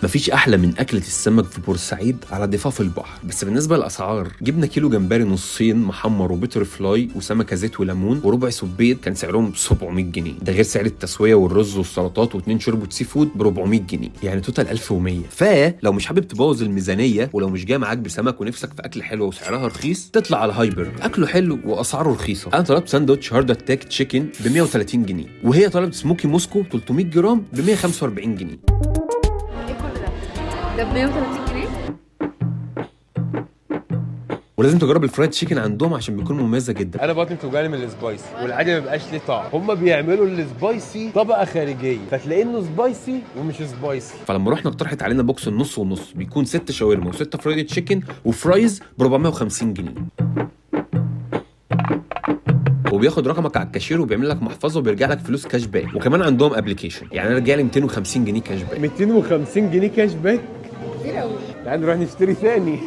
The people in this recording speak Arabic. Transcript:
مفيش احلى من اكله السمك في بورسعيد على ضفاف البحر. بس بالنسبه للاسعار، جبنا كيلو جمبري نصين محمر وبيتر فلاي وسمكه زيت وليمون وربع سبيط كان سعرهم 700 جنيه، ده غير سعر التسويه والرز والسلطات واتنين شوربه سي فود ب 400 جنيه، يعني توتال 1100. فلو مش حابب تبوظ الميزانيه ولو مش جاي معاك بسمك ونفسك في اكل حلو وسعرها رخيص، تطلع على هايبر، اكله حلو واسعاره رخيصه. انا طلبت ساندوتش هارد اتاك تشيكن ب 130 جنيه، وهي طلبت سموكي موسكو 300 جرام ب 145 جنيه. ده ب 130 جنيه. ولازم تجرب الفرايد تشيكن عندهم عشان بيكون مميزه جدا. انا بطني بتوجعني من السبايسي والعادي ما بيبقاش ليه طعم. هم بيعملوا السبايسي طبقه خارجيه فتلاقي انه سبايسي ومش سبايسي. فلما رحنا اقترحت علينا بوكس النص ونص، بيكون 6 شاورما و6 فرايد تشيكن وفرايز ب 450 جنيه، وبياخد رقمك على الكاشير وبيعمل لك محفظه وبيرجع لك فلوس كاش باك. وكمان عندهم ابلكيشن، يعني انا رجع لي 250 جنيه كاش باك. 250 جنيه كاش باك كتير قوي. تعال نروح نشتري ثاني.